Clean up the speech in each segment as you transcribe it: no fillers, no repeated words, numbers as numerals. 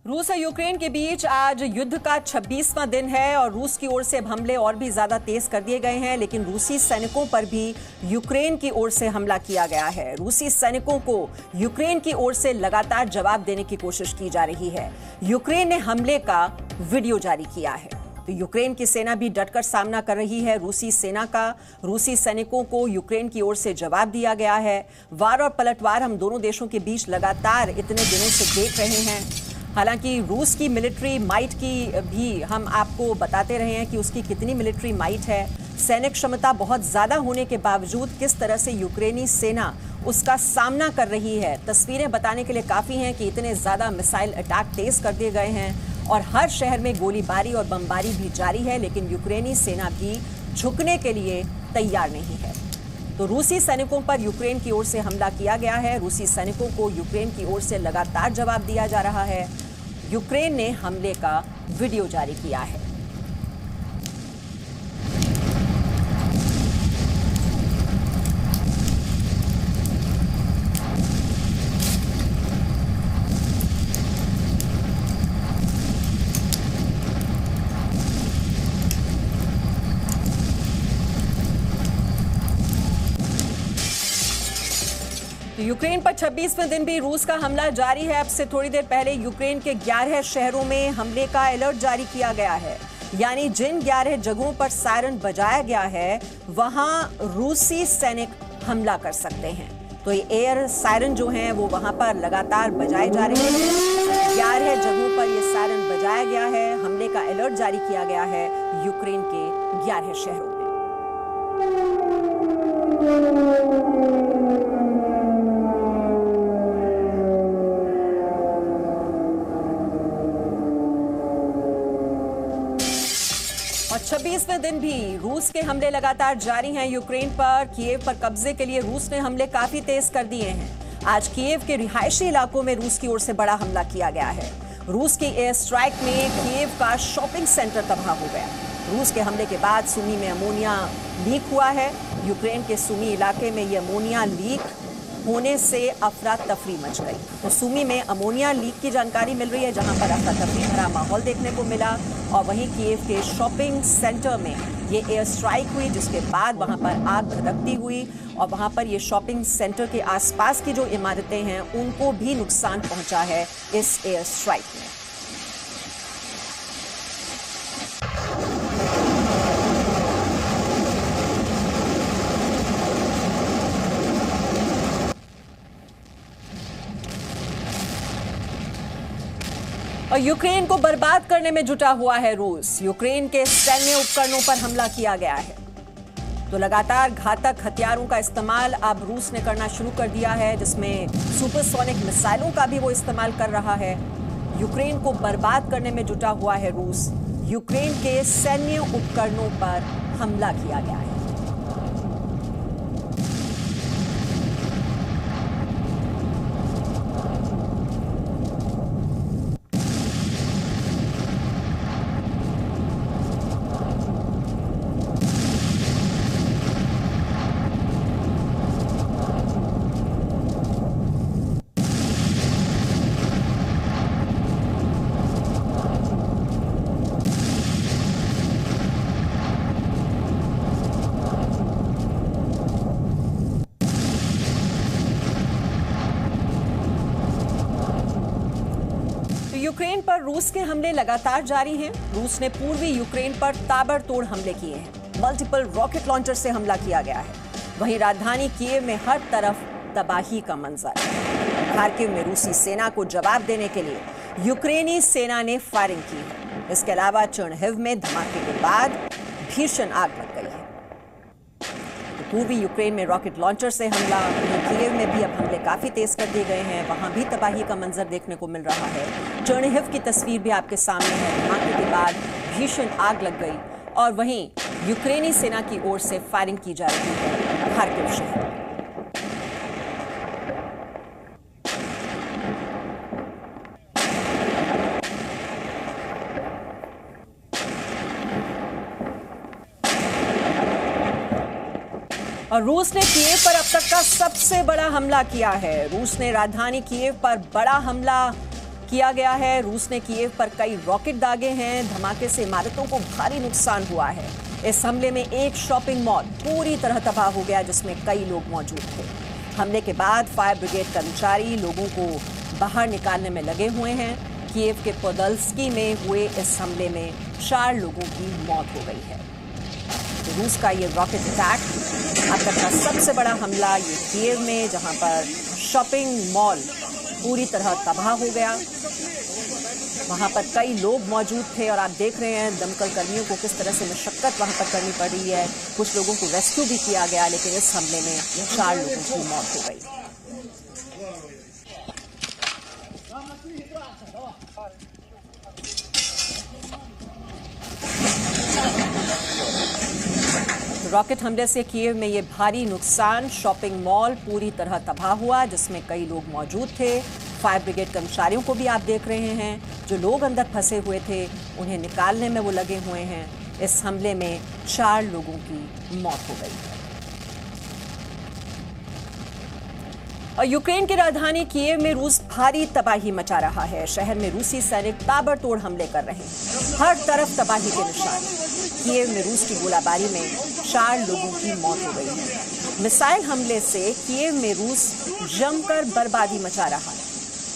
रूस और यूक्रेन के बीच आज युद्ध का 26वां दिन है और रूस की ओर से अब हमले और भी ज्यादा तेज कर दिए गए हैं, लेकिन रूसी सैनिकों पर भी यूक्रेन की ओर से हमला किया गया है। रूसी सैनिकों को यूक्रेन की ओर से लगातार जवाब देने की कोशिश की जा रही है। यूक्रेन ने हमले का वीडियो जारी किया है, तो यूक्रेन की सेना भी डटकर सामना कर रही है रूसी सेना का। रूसी सैनिकों को यूक्रेन की ओर से जवाब दिया गया है। वार और पलटवार हम दोनों देशों के बीच लगातार इतने दिनों से देख रहे हैं। हालांकि रूस की मिलिट्री माइट की भी हम आपको बताते रहे हैं कि उसकी कितनी मिलिट्री माइट है। सैनिक क्षमता बहुत ज्यादा होने के बावजूद किस तरह से यूक्रेनी सेना उसका सामना कर रही है, तस्वीरें बताने के लिए काफी हैं कि इतने ज्यादा मिसाइल अटैक तेज कर दिए गए हैं और हर शहर में गोलीबारी और बमबारी भी जारी है, लेकिन यूक्रेनी सेना भी झुकने के लिए तैयार नहीं है। तो रूसी सैनिकों पर यूक्रेन की ओर से हमला किया गया है। रूसी सैनिकों को यूक्रेन की ओर से लगातार जवाब दिया जा रहा है। यूक्रेन ने हमले का वीडियो जारी किया है। यूक्रेन पर 26वें दिन भी रूस का हमला जारी है। अब से थोड़ी देर पहले यूक्रेन के 11 शहरों में हमले का अलर्ट जारी किया गया है, यानी जिन 11 जगहों पर सायरन बजाया गया है वहां रूसी सैनिक हमला कर सकते हैं। तो ये एयर सायरन जो हैं वो वहां पर लगातार बजाए जा रहे हैं। 11 जगहों पर ये सायरन बजाया गया है। हमले का अलर्ट जारी किया गया है यूक्रेन के 11 शहरों में। और 26वें दिन भी रूस के हमले लगातार जारी हैं यूक्रेन पर। कीव पर कब्जे के लिए रूस ने हमले काफी तेज कर दिए हैं। आज कीव के रिहायशी इलाकों में रूस की ओर से बड़ा हमला किया गया है। रूस की एयर स्ट्राइक में कीव का शॉपिंग सेंटर तबाह हो गया। रूस के हमले के बाद सुमी में अमोनिया लीक हुआ है। यूक्रेन के सुमी इलाके में ये अमोनिया लीक होने से अफरा तफरी मच गई। तो सुमी में अमोनिया लीक की जानकारी मिल रही है, जहां पर अफरा तफरी भरा माहौल देखने को मिला। और वहीं कीव के शॉपिंग सेंटर में ये एयर स्ट्राइक हुई, जिसके बाद वहां पर आग भड़कती हुई और वहां पर ये शॉपिंग सेंटर के आसपास की जो इमारतें हैं उनको भी नुकसान पहुंचा है इस एयर स्ट्राइक में। और यूक्रेन को बर्बाद करने में जुटा हुआ है रूस। यूक्रेन के सैन्य उपकरणों पर हमला किया गया है। तो लगातार घातक हथियारों का इस्तेमाल अब रूस ने करना शुरू कर दिया है, जिसमें सुपरसोनिक मिसाइलों का भी वो इस्तेमाल कर रहा है। यूक्रेन को बर्बाद करने में जुटा हुआ है रूस। यूक्रेन के सैन्य उपकरणों पर हमला किया गया है। यूक्रेन पर रूस के हमले लगातार जारी हैं। रूस ने पूर्वी यूक्रेन पर ताबड़तोड़ हमले किए हैं। मल्टीपल रॉकेट लॉन्चर से हमला किया गया है। वहीं राजधानी कीव में हर तरफ तबाही का मंजर। खार्किव में रूसी सेना को जवाब देने के लिए यूक्रेनी सेना ने फायरिंग की है। इसके अलावा चर्निहिव में धमाके के बाद भीषण आग लग गई है। पूर्वी यूक्रेन में रॉकेट लॉन्चर से हमला। कीव में भी अब हमले काफी तेज कर दिए गए हैं। वहां भी तबाही का मंजर देखने को मिल रहा है। चर्निहिव की तस्वीर भी आपके सामने है। धमाके के बाद भीषण आग लग गई और वहीं यूक्रेनी सेना की ओर से फायरिंग की जा रही है खार्किव शहर। और रूस ने कीव पर अब तक का सबसे बड़ा हमला किया है। रूस ने राजधानी कीव पर बड़ा हमला किया गया है। रूस ने कीव पर कई रॉकेट दागे हैं। धमाके से इमारतों को भारी नुकसान हुआ है। इस हमले में एक शॉपिंग मॉल पूरी तरह तबाह हो गया, जिसमें कई लोग मौजूद थे। हमले के बाद फायर ब्रिगेड कर्मचारी लोगों को बाहर निकालने में लगे हुए हैं। कीव के पोदल्स्की में हुए इस हमले में 4 लोगों की मौत हो गई है। तो रूस का ये रॉकेट अटैक अब तक का सबसे बड़ा हमला ये कीव में, जहां पर शॉपिंग मॉल पूरी तरह तबाह हो गया। वहां पर कई लोग मौजूद थे और आप देख रहे हैं दमकल कर्मियों को किस तरह से मशक्कत वहां पर करनी पड़ रही है। कुछ लोगों को रेस्क्यू भी किया गया, लेकिन इस हमले में 4 लोगों की मौत हो गई। रॉकेट हमले से कीव में ये भारी नुकसान, शॉपिंग मॉल पूरी तरह तबाह हुआ, जिसमें कई लोग मौजूद थे। फायर ब्रिगेड कर्मचारियों को भी आप देख रहे हैं, जो लोग अंदर फंसे हुए थे उन्हें निकालने में वो लगे हुए हैं। इस हमले में 4 लोगों की मौत हो गई है। और यूक्रेन की राजधानी कीव में रूस भारी तबाही मचा रहा है। शहर में रूसी सैनिक ताबड़तोड़ हमले कर रहे हैं, हर तरफ तबाही के निशान। कीव में रूस की गोलाबारी में 4 लोगों की मौत हो गई है। मिसाइल हमले से कीव में रूस जमकर बर्बादी मचा रहा है।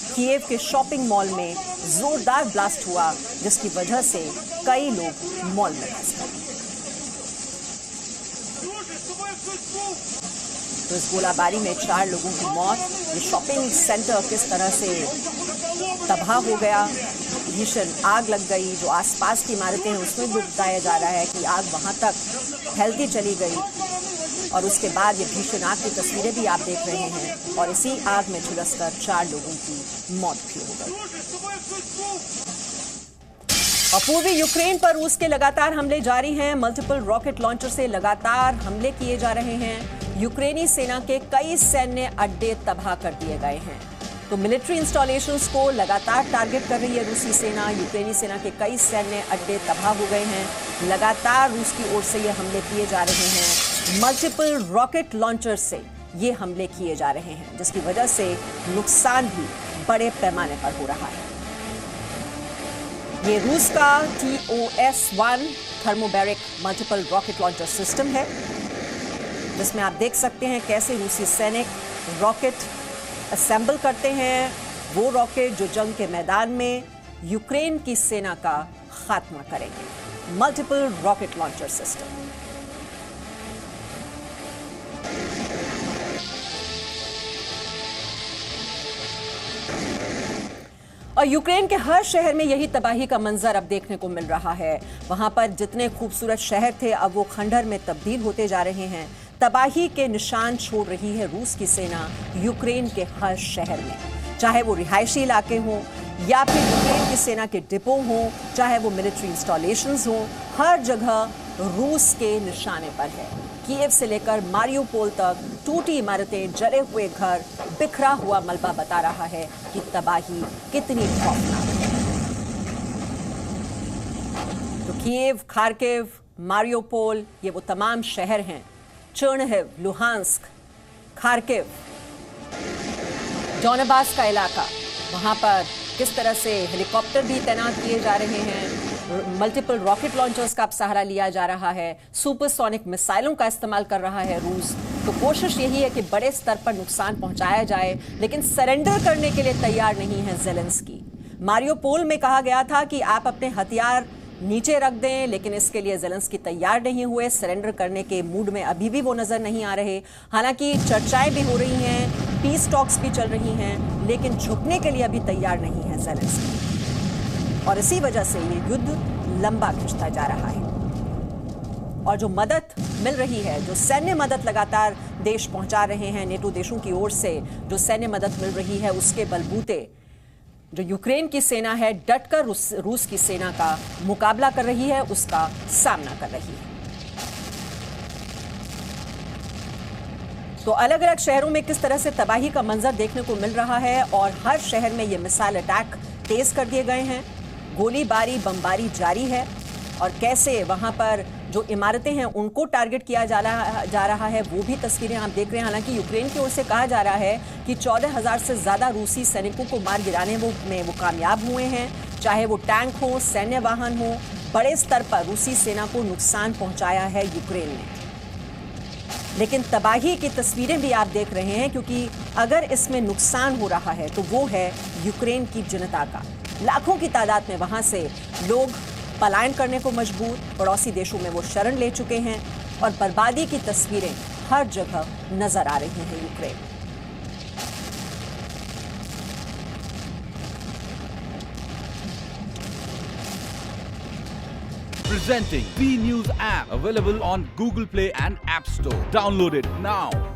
कीव के शॉपिंग मॉल में जोरदार ब्लास्ट हुआ, जिसकी वजह से कई लोग मॉल में फंस गए। तो इस गोलाबारी में 4 लोगों की मौत। ये शॉपिंग सेंटर किस तरह से तबाह हो गया, भीषण आग लग गई। जो आसपास की इमारतें हैं उसमें भी बताया जा रहा है कि आग वहां तक फैलती चली गई, और उसके बाद ये भीषण आग की तस्वीरें भी आप देख रहे हैं। और इसी आग में झुलसकर 4 लोगों की मौत भी हो गई। और पूर्वी यूक्रेन पर रूस के लगातार हमले जारी हैं। मल्टीपल रॉकेट लॉन्चर से लगातार हमले किए जा रहे हैं। यूक्रेनी सेना के कई सैन्य अड्डे तबाह कर दिए गए हैं। तो मिलिट्री इंस्टॉलेशंस को लगातार टारगेट कर रही है रूसी सेना। यूक्रेनी सेना के कई सैन्य अड्डे तबाह हो गए हैं। लगातार रूस की ओर से ये हमले किए जा रहे हैं। मल्टीपल रॉकेट लॉन्चर से ये हमले किए जा रहे हैं, जिसकी वजह से नुकसान भी बड़े पैमाने पर हो रहा है। ये रूस का TOS-1 thermobaric multiple rocket launcher system है, जिसमें आप देख सकते हैं कैसे रूसी सैनिक रॉकेट असेंबल करते हैं। वो रॉकेट जो जंग के मैदान में यूक्रेन की सेना का खात्मा करेंगे। Multiple rocket launcher system. और यूक्रेन के हर शहर में यही तबाही का मंजर अब देखने को मिल रहा है। वहां पर जितने खूबसूरत शहर थे अब वो खंडहर में तब्दील होते जा रहे हैं। तबाही के निशान छोड़ रही है रूस की सेना यूक्रेन के हर शहर में, चाहे वो रिहायशी इलाके हों या फिर यूक्रेन की सेना के डिपो हों, चाहे वो मिलिट्री इंस्टॉलेशंस हों, हर जगह रूस के निशाने पर है। कीव से लेकर मारियोपोल तक टूटी इमारतें, जले हुए घर, बिखरा हुआ मलबा बता रहा है कि तबाही कितनी खौफनाक है। तो कीव, खार्किव, मारियोपोल, ये वो तमाम शहर हैं। चर्निहिव, लुहांस्क, खार्किव, डोनेबास का इलाका, वहां पर किस तरह से हेलीकॉप्टर भी तैनात किए जा रहे हैं। मल्टीपल रॉकेट लॉन्चर्स का अब सहारा लिया जा रहा है। सुपरसोनिक मिसाइलों का इस्तेमाल कर रहा है रूस। तो कोशिश यही है कि बड़े स्तर पर नुकसान पहुंचाया जाए, लेकिन सरेंडर करने के लिए तैयार नहीं है ज़ेलेंस्की। मारियोपोल में कहा गया था कि आप अपने हथियार नीचे रख दें, लेकिन इसके लिए ज़ेलेंस्की तैयार नहीं हुए। सरेंडर करने के मूड में अभी भी वो नजर नहीं आ रहे। हालांकि चर्चाएं भी हो रही हैं, पीस टॉक्स भी चल रही हैं, लेकिन झुकने के लिए अभी तैयार नहीं है ज़ेलेंस्की। और इसी वजह से ये युद्ध लंबा खिंचता जा रहा है। और जो मदद मिल रही है, जो सैन्य मदद लगातार देश पहुंचा रहे हैं, नेटो देशों की ओर से जो सैन्य मदद मिल रही है, उसके बलबूते जो यूक्रेन की सेना है डटकर रूस की सेना का मुकाबला कर रही है, उसका सामना कर रही है। तो अलग अलग शहरों में किस तरह से तबाही का मंजर देखने को मिल रहा है, और हर शहर में ये मिसाइल अटैक तेज कर दिए गए हैं। गोलीबारी, बमबारी जारी है, और कैसे वहां पर जो इमारतें हैं उनको टारगेट किया जा रहा है, वो भी तस्वीरें आप देख रहे हैं। हालांकि यूक्रेन की ओर से कहा जा रहा है कि 14,000 से ज्यादा रूसी सैनिकों को मार गिराने में वो कामयाब हुए हैं। चाहे वो टैंक हो, सैन्य वाहन हो, बड़े स्तर पर रूसी सेना को नुकसान पहुंचाया है यूक्रेन ने। लेकिन तबाही की तस्वीरें भी आप देख रहे हैं, क्योंकि अगर इसमें नुकसान हो रहा है तो वो है यूक्रेन की जनता का। लाखों की तादाद में वहां से लोग पलायन करने को मजबूर, पड़ोसी देशों में वो शरण ले चुके हैं और बर्बादी की तस्वीरें हर जगह नजर आ रही हैं Ukraine. Presenting B News app, available on Google Play and App Store. Download it now.